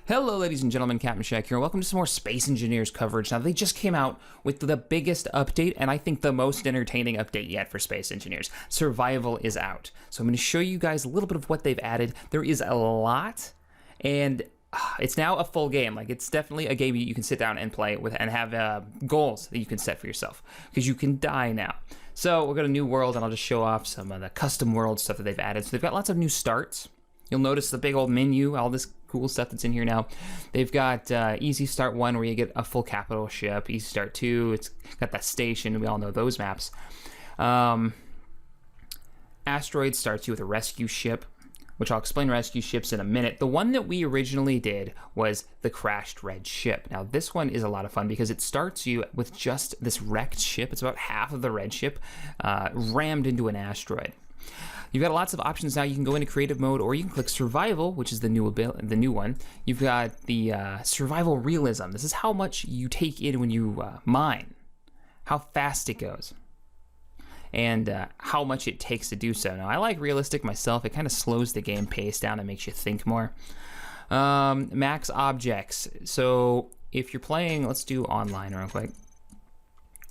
Hello, ladies and gentlemen, Captain Shack here. Welcome to some more Space Engineers coverage. Now, they just came out with the biggest update, and I think the most entertaining update yet for Space Engineers. Survival is out. So I'm going to show you guys a little bit of what they've added. There is a lot, and it's now a full game. Like, it's definitely a game you can sit down and play with and have goals that you can set for yourself, because you can die now. So we've got a new world, and I'll just show off some of the custom world stuff that they've added. So they've got lots of new starts. You'll notice the big old menu, all this cool stuff that's in here now. They've got Easy Start 1, where you get a full capital ship. Easy Start 2, it's got that station. We all know those maps. Asteroid starts you with a rescue ship, which I'll explain rescue ships in a minute. The one that we originally did was the crashed red ship. Now, this one is a lot of fun because it starts you with just this wrecked ship. It's about half of the red ship rammed into an asteroid. You've got lots of options now. You can go into creative mode, or you can click survival, which is the new one. You've got the survival realism. This is how much you take in when you mine, how fast it goes, and how much it takes to do so. Now, I like realistic myself. It kind of slows the game pace down and makes you think more. Max objects. So if you're playing, let's do online real quick.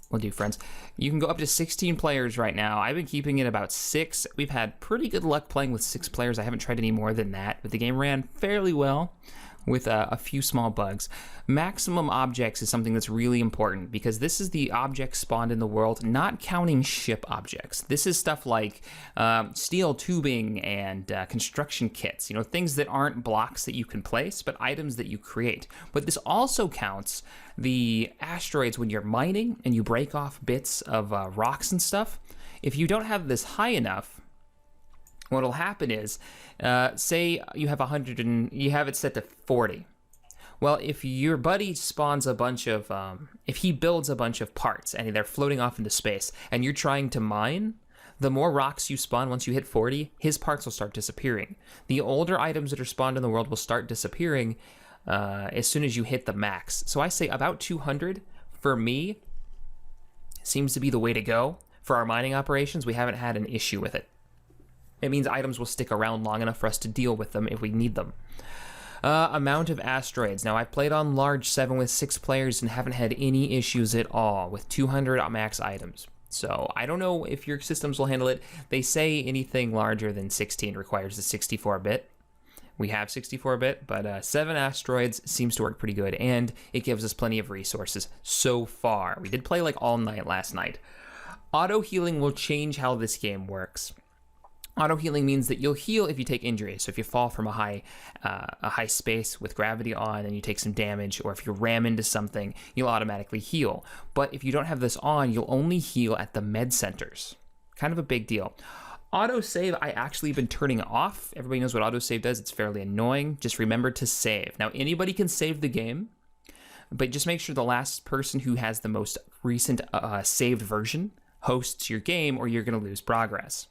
We'll do friends. You can go up to 16 players right now. I've been keeping it about 6. We've had pretty good luck playing with 6 players. I haven't tried any more than that, but the game ran fairly well with a few small bugs. Maximum objects is something that's really important because this is the objects spawned in the world, not counting ship objects. This is stuff like steel tubing and construction kits, you know, things that aren't blocks that you can place, but items that you create. But this also counts the asteroids when you're mining and you break off bits of rocks and stuff. If you don't have this high enough, what'll happen is, say you have 100 and you have it set to 40. Well, if your buddy spawns a bunch of, if he builds a bunch of parts and they're floating off into space and you're trying to mine, the more rocks you spawn once you hit 40, his parts will start disappearing. The older items that are spawned in the world will start disappearing as soon as you hit the max. So I say about 200 for me seems to be the way to go. For our mining operations, we haven't had an issue with it. It means items will stick around long enough for us to deal with them if we need them. Amount of asteroids. Now, I've played on large 7 with 6 players and haven't had any issues at all with 200 max items. So I don't know if your systems will handle it. They say anything larger than 16 requires a 64-bit. We have 64-bit, but 7 asteroids seems to work pretty good, and it gives us plenty of resources so far. We did play like all night last night. Auto healing will change how this game works. Auto healing means that you'll heal if you take injuries. So if you fall from a high space with gravity on and you take some damage, or if you ram into something, you'll automatically heal. But if you don't have this on, you'll only heal at the med centers. Kind of a big deal. Autosave, I actually been turning off. Everybody knows what autosave does. It's fairly annoying. Just remember to save. Now, anybody can save the game, but just make sure the last person who has the most recent saved version hosts your game, or you're going to lose progress.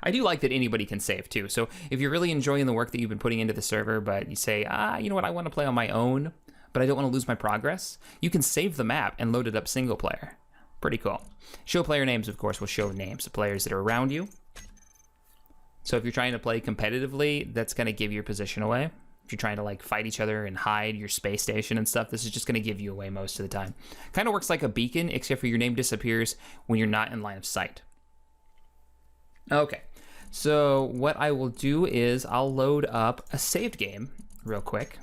I do like that anybody can save too. So if you're really enjoying the work that you've been putting into the server, but you say, you know what, I want to play on my own, but I don't want to lose my progress, you can save the map and load it up single player. Pretty cool. Show player names, of course, will show names of players that are around you. So if you're trying to play competitively, that's going to give your position away. If you're trying to like fight each other and hide your space station and stuff, this is just going to give you away most of the time. Kind of works like a beacon, except for your name disappears when you're not in line of sight. Okay, so what I will do is I'll load up a saved game real quick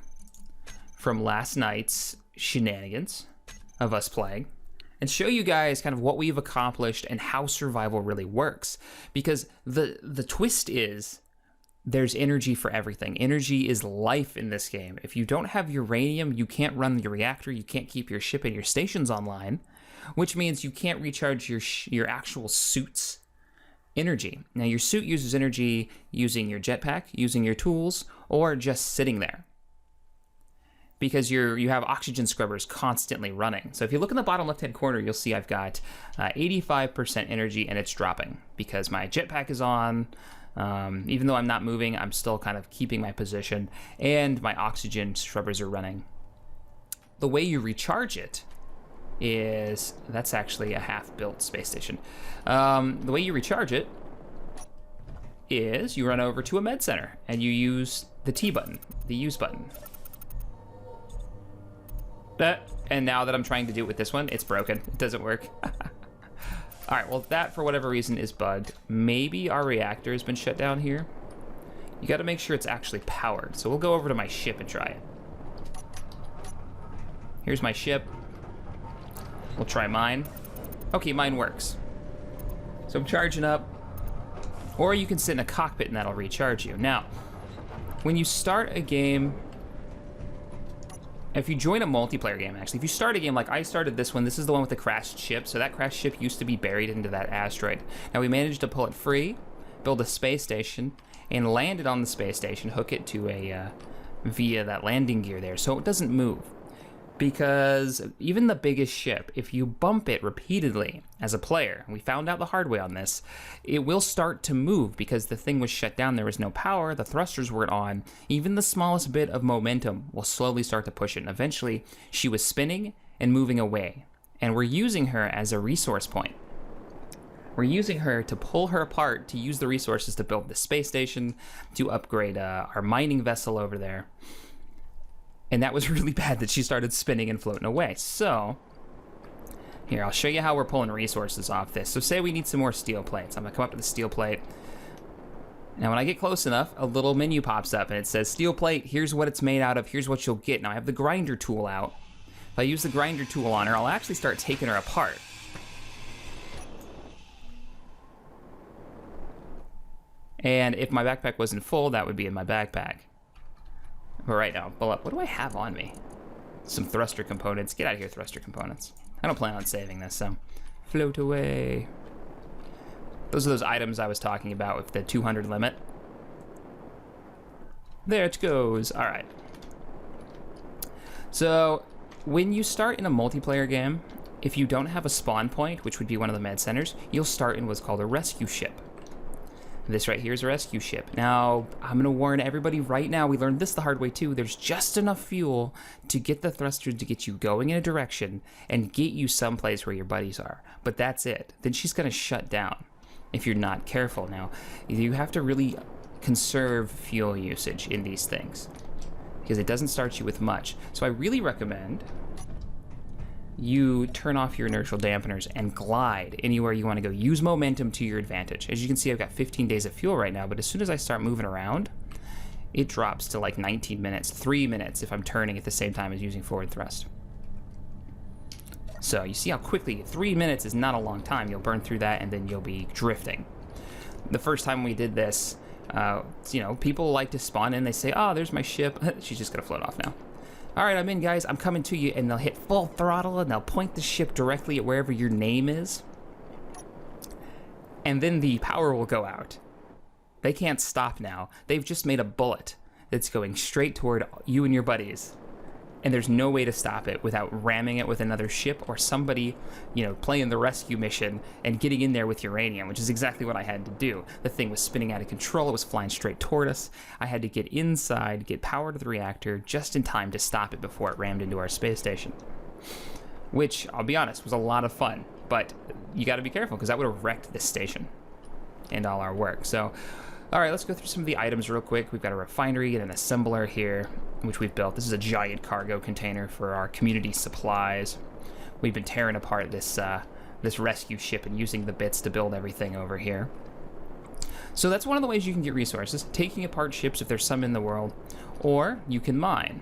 from last night's shenanigans of us playing and show you guys kind of what we've accomplished and how survival really works. Because the twist is there's energy for everything. Energy is life in this game. If you don't have uranium, you can't run your reactor, you can't keep your ship and your stations online, which means you can't recharge your actual suit's energy. Now, your suit uses energy using your jetpack, using your tools, or just sitting there, because you have oxygen scrubbers constantly running. So if you look in the bottom left-hand corner, you'll see I've got 85% energy, and it's dropping because my jetpack is on. Even though I'm not moving, I'm still kind of keeping my position, and my oxygen scrubbers are running. The way you recharge it is, that's actually a half-built space station. The way you recharge it is you run over to a med center and you use the T button, the use button. And now that I'm trying to do it with this one, it's broken. It doesn't work. All right, well, that, for whatever reason, is bugged. Maybe our reactor has been shut down here. You got to make sure it's actually powered. So we'll go over to my ship and try it. Here's my ship. We'll try mine. Okay, mine works. So I'm charging up. Or you can sit in a cockpit and that'll recharge you. Now, when you start a game, if you join a multiplayer game, actually, if you start a game like I started this one, this is the one with the crashed ship. So that crashed ship used to be buried into that asteroid. Now we managed to pull it free, build a space station, and land it on the space station, hook it to a, via that landing gear there, so it doesn't move. Because even the biggest ship, if you bump it repeatedly as a player, and we found out the hard way on this, it will start to move because the thing was shut down, there was no power, the thrusters weren't on, even the smallest bit of momentum will slowly start to push it, and eventually she was spinning and moving away, and we're using her as a resource point. We're using her to pull her apart, to use the resources to build the space station, to upgrade our mining vessel over there. And that was really bad that she started spinning and floating away. So, here, I'll show you how we're pulling resources off this. So say we need some more steel plates. I'm gonna come up to the steel plate. Now when I get close enough, a little menu pops up and it says steel plate, here's what it's made out of, here's what you'll get. Now I have the grinder tool out. If I use the grinder tool on her, I'll actually start taking her apart. And if my backpack wasn't full, that would be in my backpack. But right now, pull up. What do I have on me? Some thruster components. Get out of here, thruster components. I don't plan on saving this, so float away. Those are those items I was talking about with the 200 limit. There it goes. All right. So when you start in a multiplayer game, if you don't have a spawn point, which would be one of the med centers, you'll start in what's called a rescue ship. This right here is a rescue ship. Now, I'm gonna warn everybody right now, we learned this the hard way too, there's just enough fuel to get the thrusters to get you going in a direction and get you someplace where your buddies are. But that's it. Then she's gonna shut down if you're not careful. Now, you have to really conserve fuel usage in these things because it doesn't start you with much. So I really recommend you turn off your inertial dampeners and glide anywhere you want to go. Use momentum to your advantage. As you can see, I've got 15 days of fuel right now, but as soon as I start moving around, it drops to like 19 minutes, 3 minutes if I'm turning at the same time as using forward thrust. So you see how quickly, 3 minutes is not a long time. You'll burn through that and then you'll be drifting. The first time we did this, you know, people like to spawn in, they say, oh, there's my ship. She's just gonna float off now. All right, I'm in, guys. I'm coming to you, and they'll hit full throttle, and they'll point the ship directly at wherever your name is. And then the power will go out. They can't stop now. They've just made a bullet that's going straight toward you and your buddies. And there's no way to stop it without ramming it with another ship or somebody, you know, playing the rescue mission and getting in there with uranium, which is exactly what I had to do. The thing was spinning out of control. It was flying straight toward us. I had to get inside, get power to the reactor just in time to stop it before it rammed into our space station. Which, I'll be honest, was a lot of fun. But you got to be careful because that would have wrecked this station and all our work. So, all right, let's go through some of the items real quick. We've got a refinery and an assembler here, which we've built. This is a giant cargo container for our community supplies. We've been tearing apart this this rescue ship and using the bits to build everything over here. So that's one of the ways you can get resources, taking apart ships if there's some in the world, or you can mine.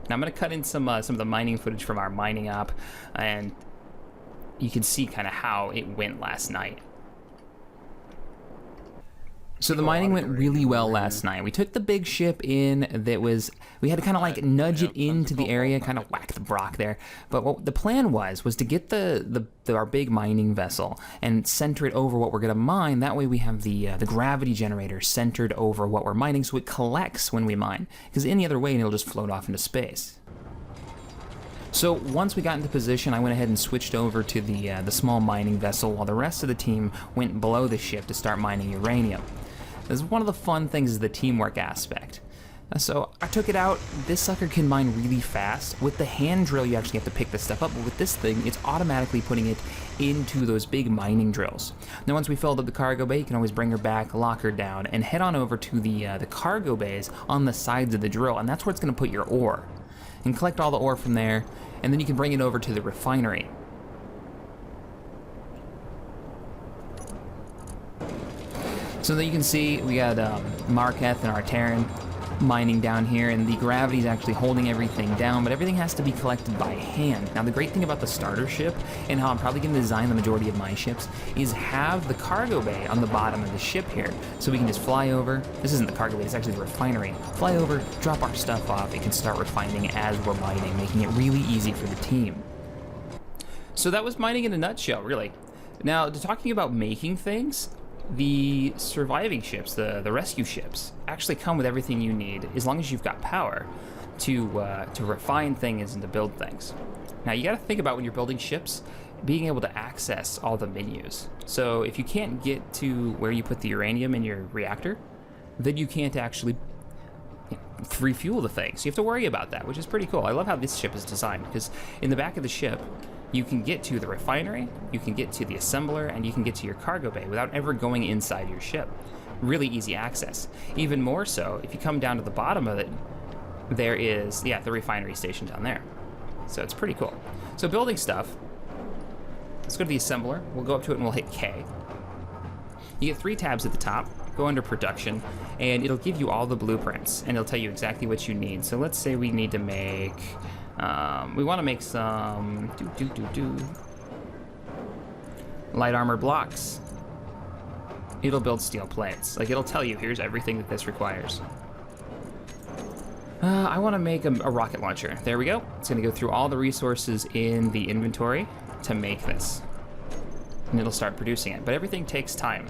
Now I'm going to cut in some of the mining footage from our mining app, and you can see kind of how it went last night. So the mining went really well last night. We took the big ship in that was, we had to kind of like nudge it into the area, kind of whack the rock there. But what the plan was to get our big mining vessel and center it over what we're gonna mine. That way we have the gravity generator centered over what we're mining so it collects when we mine. Because any other way it'll just float off into space. So once we got into position, I went ahead and switched over to the small mining vessel while the rest of the team went below the ship to start mining uranium. This is one of the fun things is the teamwork aspect. So I took it out. This sucker can mine really fast. With the hand drill, you actually have to pick this stuff up, but with this thing, it's automatically putting it into those big mining drills. Now, once we filled up the cargo bay, you can always bring her back, lock her down, and head on over to the cargo bays on the sides of the drill, and that's where it's going to put your ore. and collect all the ore from there, and then you can bring it over to the refinery. So that you can see, we got Marketh and Artaren mining down here, and the gravity's actually holding everything down, but everything has to be collected by hand. Now, the great thing about the starter ship, and how I'm probably going to design the majority of my ships, is have the cargo bay on the bottom of the ship here, so we can just fly over. This isn't the cargo bay, it's actually the refinery. Fly over, drop our stuff off, it can start refining as we're mining, making it really easy for the team. So that was mining in a nutshell, really. Now, talking about making things, the surviving ships, the rescue ships, actually come with everything you need as long as you've got power to refine things and to build things. Now, you got to think about when you're building ships, being able to access all the menus. So if you can't get to where you put the uranium in your reactor, then you can't actually refuel the thing. So you have to worry about that, which is pretty cool. I love how this ship is designed, because in the back of the ship, you can get to the refinery, you can get to the assembler, and you can get to your cargo bay without ever going inside your ship. Really easy access. Even more so, if you come down to the bottom of it, there is, the refinery station down there. So it's pretty cool. So building stuff, let's go to the assembler. We'll go up to it and we'll hit K. You get 3 tabs at the top, go under production, and it'll give you all the blueprints, and it'll tell you exactly what you need. So let's say we need to make... we want to make some light armor blocks. It'll build steel plates. Like, it'll tell you, here's everything that this requires. I want to make a rocket launcher. There we go. It's going to go through all the resources in the inventory to make this. And it'll start producing it. But everything takes time.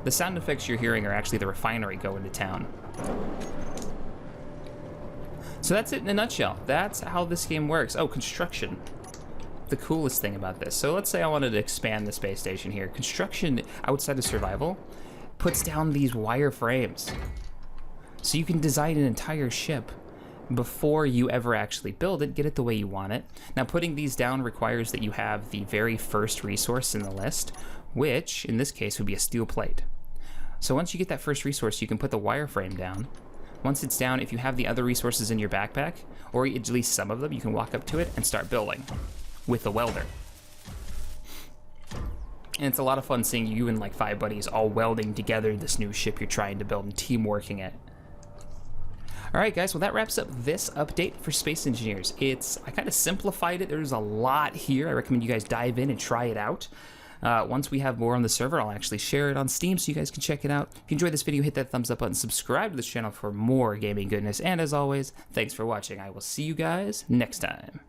The sound effects you're hearing are actually the refinery going to town. So that's it in a nutshell. That's how this game works. Oh, construction. The coolest thing about this. So let's say I wanted to expand the space station here. Construction outside of survival puts down these wire frames. So you can design an entire ship before you ever actually build it, get it the way you want it. Now, putting these down requires that you have the very first resource in the list, which in this case would be a steel plate. So once you get that first resource, you can put the wireframe down. Once it's down, if you have the other resources in your backpack, or at least some of them, you can walk up to it and start building with the welder. And it's a lot of fun seeing you and like 5 buddies all welding together this new ship you're trying to build and team working it. Alright guys, well that wraps up this update for Space Engineers. I kind of simplified it. There's a lot here. I recommend you guys dive in and try it out. Once we have more on the server, I'll actually share it on Steam so you guys can check it out. If you enjoyed this video, hit that thumbs up button, subscribe to this channel for more gaming goodness, and as always, thanks for watching. I will see you guys next time.